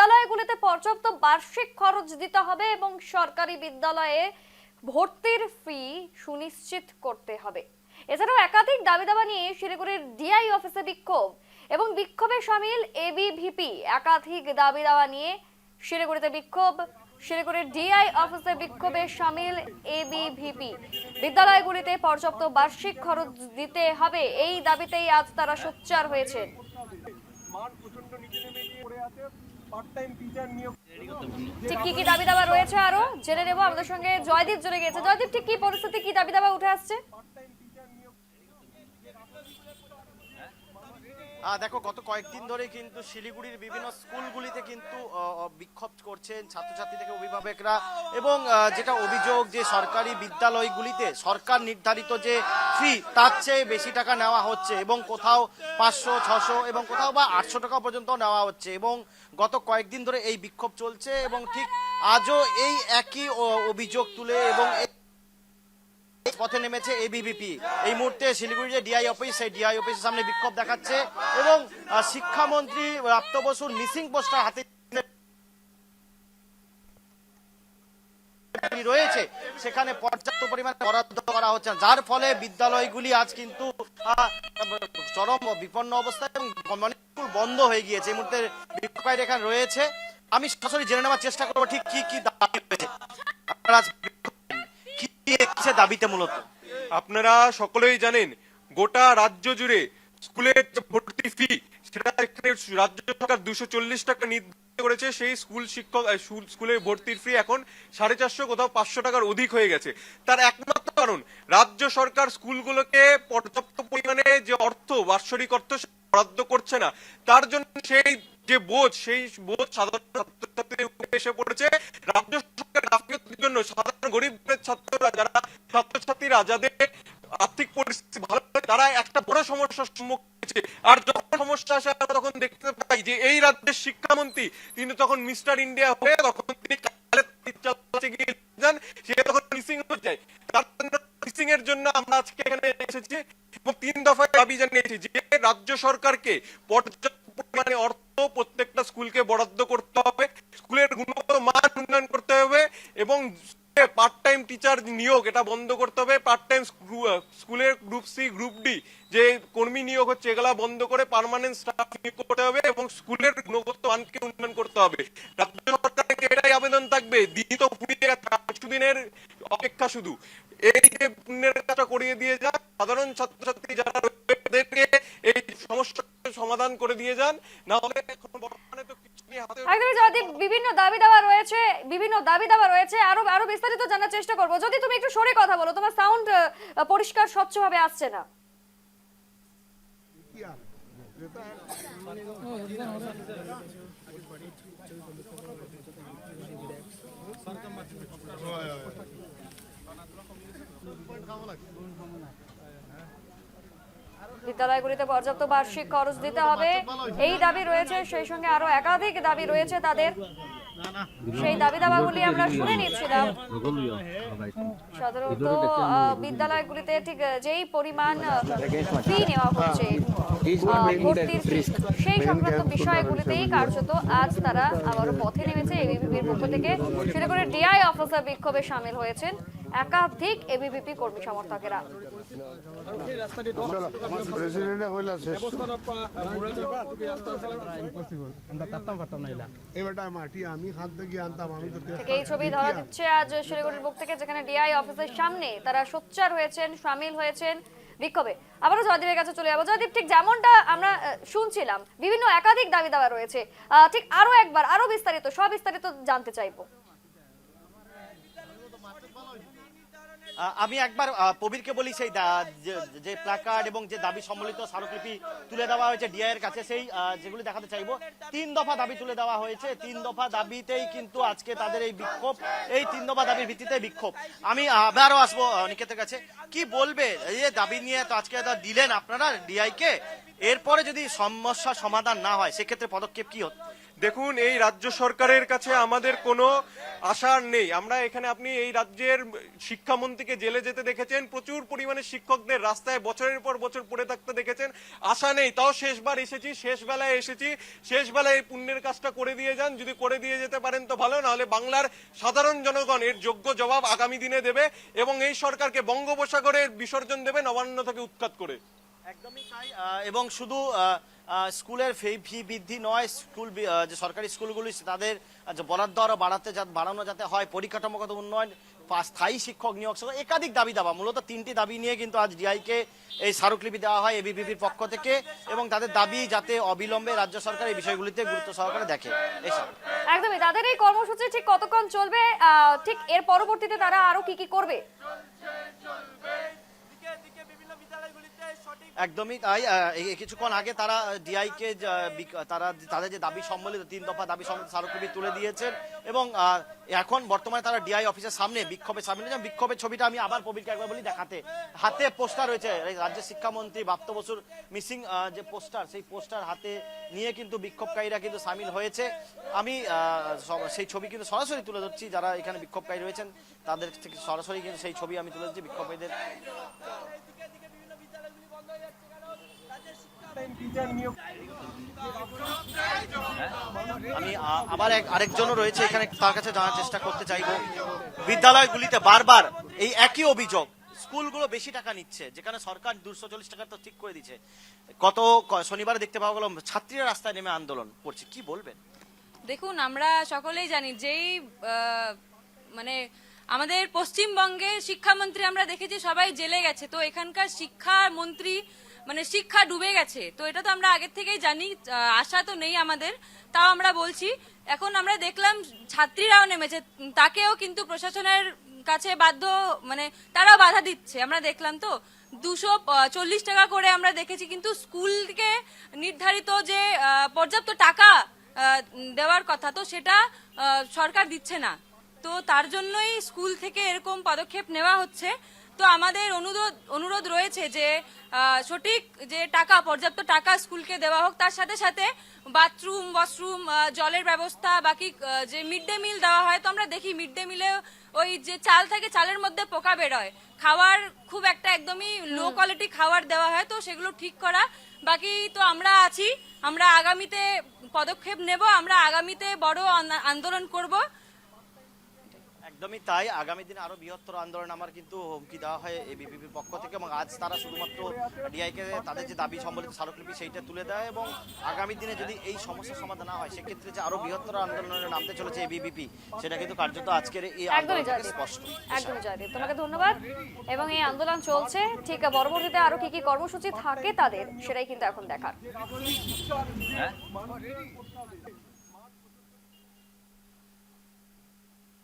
বিদ্যালয়গুলিতে পর্যাপ্ত বার্ষিক খরচ দিতে হবে এবং সরকারি বিদ্যালয়ে ভর্তির ফি সুনিশ্চিত করতে হবে। এছাড়াও একাধিক দাবি দাবা নিয়ে শিলিগুড়ির ডিআই অফিসে বিক্ষোভ এবং বিক্ষোভে শামিল এবিভিপি। একাধিক দাবি দাবা নিয়ে শিলিগুড়িতে বিক্ষোভ, শিলিগুড়ির ডিআই অফিসে বিক্ষোভে শামিল এবিভিপি। বিদ্যালয়গুলিতে পর্যাপ্ত বার্ষিক খরচ দিতে হবে, এই দাবিতেই আজ তারা সোচ্চার হয়েছে। ঠিক কি দাবি দাবা রয়েছে আরো জেনে নেব, আমাদের সঙ্গে জয়দীপ জুড়ে গেছে। জয়দীপ, ঠিক কি পরিস্থিতি, কি দাবি দাবা উঠে আসছে? দেখো, গত কয়েকদিন ধরে কিন্তু শিলিগুড়ির বিভিন্ন স্কুলগুলিতে কিন্তু বিক্ষোভ করছেন ছাত্রছাত্রী থেকে অভিভাবকরা, এবং যেটা অভিযোগ যে সরকারি বিদ্যালয়গুলিতে সরকার নির্ধারিত যে ফি তার চেয়ে বেশি টাকা নেওয়া হচ্ছে, এবং কোথাও 500, 600 এবং কোথাও বা 800 টাকা পর্যন্ত নেওয়া হচ্ছে। এবং গত কয়েকদিন ধরে এই বিক্ষোভ চলছে এবং ঠিক আজও এই একই অভিযোগ তুলে এবং পথে নেমেছে এবিভিপি। এই মুহূর্তে শিলিগুড়ির যে ডিআই অফিস, সেই ডিআই অফিসের সামনে বিক্ষোভ দেখাচ্ছে এবং শিক্ষামন্ত্রী প্রাপ্ত বসুর মিসিং পোস্টার হাতে রয়েছে, সেখানে পর্যাপ্ত পরিমাণে বরাদ্দ করা হচ্ছে, যার ফলে বিদ্যালয়গুলি আজ কিন্তু চরম বিপন্ন অবস্থায় এবং অনেক স্কুল বন্ধ হয়ে গিয়েছে। এই মুহূর্তে বিক্ষোভকারী এখানে রয়েছে, আমি সরাসরি জেনে নেওয়ার চেষ্টা করবো ঠিক কি কি দাবি রয়েছে। আপনারা দাবিতে মূলত আপনারা সকলেই জানেন, গোটা রাজ্য জুড়ে স্কুলের ভর্তি ফি সেটা এখানে রাজ্য সরকার 240 টাকা নির্ধারিত করেছে। সেই স্কুলের ভর্তির ফি এখন 450, কোথাও 500 টাকার অধিক হয়ে গেছে। তার একমাত্র কারণ রাজ্য সরকার স্কুলগুলোকে পর্যাপ্ত পরিমাণে যে বাৎসরিক অর্থ বরাদ্দ করছে না। তার জন্য সেই বোঝ সাধারণ ছাত্রছাত্রীদের উপরে এসে পড়েছে। রাজ্য সরকার গাফিলতির জন্য সাধারণ গরিব ছাত্ররা, যারা ছাত্রছাত্রীরা যাদের আর্থিক পরিস্থিতি ভালো, তারা একটা বড় সমস্যার সম্মুখীন হয়েছে। আর যখন সমস্যা আসে আমরা তখন দেখতে পাই যে এই রাজ্যের শিক্ষামন্ত্রী তিনি তখন মিস্টার ইন্ডিয়া হয়ে তখন তিনি যান, সে তখন মিসিং হয়ে যায়। তার মিসিং এর জন্য আমরা আজকে এখানে এসেছি এবং 3 দফায় দাবি জানিয়েছি যে রাজ্য সরকারকে পর্যাপ্ত পরিমাণে অর্থ প্রত্যেকটা স্কুলকে বরাদ্দ করতে হবে, স্কুলের গুণগত মান উন্নয়ন করতে হবে এবং পার্ট টাইম টিচার নিয়োগ এটা বন্ধ করতে হবে। পার্ট টাইম স্কুলের গ্রুপ সি, গ্রুপ ডি যে কর্মী নিয়োগ হচ্ছে এগুলা বন্ধ করে পার্মানেন্ট স্টাফ নিয়োগ করতে হবে এবং স্কুলের গুণগত মানকে উন্নয়ন করতে হবে। রাজ্য সরকারকে এটাই আবেদন থাকবে, দিন তো ফুরিয়ে গেছে, কিছুদিনের অপেক্ষা শুধু এই যে পুণ্যের কাজটা করিয়ে দিয়ে যান, সাধারণ ছাত্রছাত্রী যারা রয়েছে এই সমস্যার সমাধান করে দিয়ে যান, না হলে এখন বর্তমানে তো কিছু নিয়ে হাতে বিভিন্ন দাবি দাবা রয়েছে আরো বিস্তারিত জানার চেষ্টা করবো। যদি তুমি একটু সরে কথা বলো, তোমার সাউন্ড পরিষ্কার স্বচ্ছভাবে আসছে না। বিদ্যালয়গুলিতে পর্যাপ্ত বার্ষিক খরচ দিতে হবে, এই দাবি রয়েছে। সেই সঙ্গে আরো একাধিক দাবি রয়েছে তাদের, সেই দাবি দাবাগুলি আমরা শুনে নিচ্ছিলাম। সাধারণত বিদ্যালয়গুলিতে ঠিক যেই পরিমাণ ফি নেওয়া হচ্ছে ভর্তির ফি, সেই সংক্রান্ত বিষয়গুলিতেই কার্যত আজ তারা আবারও পথে নেমেছে। এবিভিপির পক্ষ থেকে শিলিগুড়ির ডিআই অফিসার বিক্ষোভে সামিল হয়েছেন একাধিক এবিভিপি কর্মী সমর্থকেরা। এই ছবি ধরা দিচ্ছে আজ শিলিগুড়ির বুক থেকে, যেখানে ডিআই অফিসের সামনে তারা সোচ্চার হয়েছেন, সামিল হয়েছেন বিক্ষোভে। আবারও জয়দীপের কাছে চলে যাবো। জয়দীপ, ঠিক যেমনটা আমরা শুনছিলাম বিভিন্ন একাধিক দাবি দাবা রয়েছে, ঠিক আরো একবার আরো সবিস্তারিত জানতে চাইবো। আমি একবার প্রবীরকে বলি, সেই যে প্ল্যাকার্ড এবং যে দাবি সম্বলিত স্মারকলিপি তুলে দেওয়া হয়েছে ডিআই এর কাছে, সেই যেগুলি দেখাতে চাইবো। 3 দফা দাবি তুলে দেওয়া হয়েছে, 3 দফা দাবিতেই কিন্তু আজকে তাদের এই বিক্ষোভ, এই 3 দফা দাবির ভিত্তিতে বিক্ষোভ। আমি আবারও আসবো নিকেতের কাছে, কি বলবে এই দাবি নিয়ে? তো আজকে দিলেন আপনারা ডিআই কে, এরপরে যদি সমস্যার সমাধান না হয় সেক্ষেত্রে পদক্ষেপ কি হতো? দেখুন, এই রাজ্য সরকারের কাছে আমাদের কোনো আশা নেই। আমরা এখানে, আপনি এই রাজ্যের শিক্ষামন্ত্রীকে জেলে যেতে দেখেছেন, প্রচুর পরিমাণে শিক্ষকদের রাস্তায় বছরের পর বছর পড়ে থাকতে দেখেছেন। আশা নেই, তাও শেষবার এসেছি, শেষবেলায় এসেছি, শেষবেলায় এই পুণ্যের কাজটা করে দিয়ে যান। যদি করে দিয়ে যেতে পারেন তো ভালো, নাহলে বাংলার সাধারণ জনগণ এর যোগ্য জবাব আগামী দিনে দেবে এবং এই সরকারকে বঙ্গোপসাগরে বিসর্জন দেবে নবান্ন থেকে উৎখাত করে। একদমই তাই। এবং শুধু স্কুলের ফি বৃদ্ধি নয়, যে সরকারি স্কুলগুলি তাদের যে বরাদ্দ আরো বাড়ানো যাতে হয়, পরিকাঠামোগত উন্নয়ন, স্থায়ী শিক্ষক নিয়োগ সহ একাধিক দাবি দাবা, মূলত 3টি দাবি নিয়ে কিন্তু আজ ডিআইকে এই স্মারকলিপি দেওয়া হয় এবিভিপির পক্ষ থেকে, এবং তাদের দাবি যাতে অবিলম্বে রাজ্য সরকার এই বিষয়গুলিতে গুরুত্ব সহকারে দেখে। এসব একদমই, তাদের এই কর্মসূচি ঠিক কতক্ষণ চলবে, ঠিক এর পরবর্তীতে তারা আরো কি কি করবে? একদমই তাই। কিছুক্ষণ আগে তারা ডিআইকে তাদের যে দাবি সম্বলিত 3 দফা দাবি সম্বলিত স্মারকলিপি তুলে দিয়েছেন, এবং এখন বর্তমানে তারা ডিআই অফিসের সামনে বিক্ষোভে সামিল হয়েছেন। বিক্ষোভের ছবিটা আমি আবার প্রবীরকে একবার বলি দেখাতে। হাতে পোস্টার রয়েছে রাজ্যের শিক্ষামন্ত্রী ব্রাত্য বসুর মিসিং যে পোস্টার, সেই পোস্টার হাতে নিয়ে কিন্তু বিক্ষোভকারীরা কিন্তু সামিল হয়েছে। আমি সেই ছবি কিন্তু সরাসরি তুলে ধরছি, যারা এখানে বিক্ষোভকারী রয়েছেন তাদের থেকে সরাসরি কিন্তু সেই ছবি আমি তুলে ধরছি বিক্ষোভকারীদের। আমি আরেকজনও রয়েছে এখানে, তার কাছে জানার চেষ্টা করতে চাইবো। বিদ্যালয়গুলিতে বারবার এই একই অভিযোগ, স্কুলগুলো বেশি টাকা নিচ্ছে, যেখানে সরকার 240 টাকা তো ঠিক করে দিচ্ছে। শনিবারে দেখতে পাওয়া গেল ছাত্রীরা রাস্তায় নেমে আন্দোলন করছে, কি বলবেন? দেখুন, আমরা সকলেই জানি যেই মানে আমাদের পশ্চিমবঙ্গে শিক্ষামন্ত্রী আমরা দেখেছি সবাই জেলে গেছে, তো এখানকার শিক্ষামন্ত্রী মানে শিক্ষা ডুবে গেছে, তো এটা তো আমরা আগের থেকেই জানি, আশা তো নেই আমাদের, তাও আমরা বলছি। এখন আমরা দেখলাম ছাত্রীরাও নেমেছে, তাকেও কিন্তু প্রশাসনের কাছে বাধ্য, মানে তারাও বাধা দিচ্ছে, আমরা দেখলাম তো 240 টাকা করে আমরা দেখেছি, কিন্তু স্কুলকে নির্ধারিত যে পর্যাপ্ত টাকা দেওয়ার কথা, তো সেটা সরকার দিচ্ছে না, তো তার জন্যই স্কুল থেকে এরকম পদক্ষেপ নেওয়া হচ্ছে। তো আমাদের অনুরোধ রয়েছে যে সঠিক যে টাকা, পর্যাপ্ত টাকা স্কুলকে দেওয়া হোক, তার সাথে সাথে বাথরুম, ওয়াশরুম, জলের ব্যবস্থা, বাকি যে মিড ডে মিল দেওয়া হয়, তো আমরা দেখি মিড ডে মিলে ওই যে চাল থাকে, চালের মধ্যে পোকা বেরোয়, খাবার খুব একটা একদমই লো কোয়ালিটি খাবার দেওয়া হয়, তো সেগুলো ঠিক করা। বাকি তো আমরা আছি, আমরা আগামীতে পদক্ষেপ নেব, আমরা আগামীতে বড় আন্দোলন করব। একদমই তাই। আগামী দিনে আরো বৃহত্তর আন্দোলন আমার কিন্তু হুমকি দেওয়া হয় এবিভিপির পক্ষ থেকে, এবং আজ তারা শুধুমাত্র ডিআইকে তাদের যে দাবি সম্বলিত স্মারকলিপি সেইটা তুলে দেয়, এবং আগামী দিনে যদি এই সমস্যার সমাধান না হয় সেক্ষেত্রে যে আরো বৃহত্তর আন্দোলনে নামতে চলেছে এবিভিপি, সেটা কিন্তু কার্যত আজকের এই আন্দোলন থেকে স্পষ্ট। একদমই জয়দীপ, তোমাকে ধন্যবাদ। এবং এই আন্দোলন চলছে, ঠিক পরবর্তীতে আরো কি কি কর্মসূচি থাকে তাদের, সেটাই কিন্তু এখন দেখার।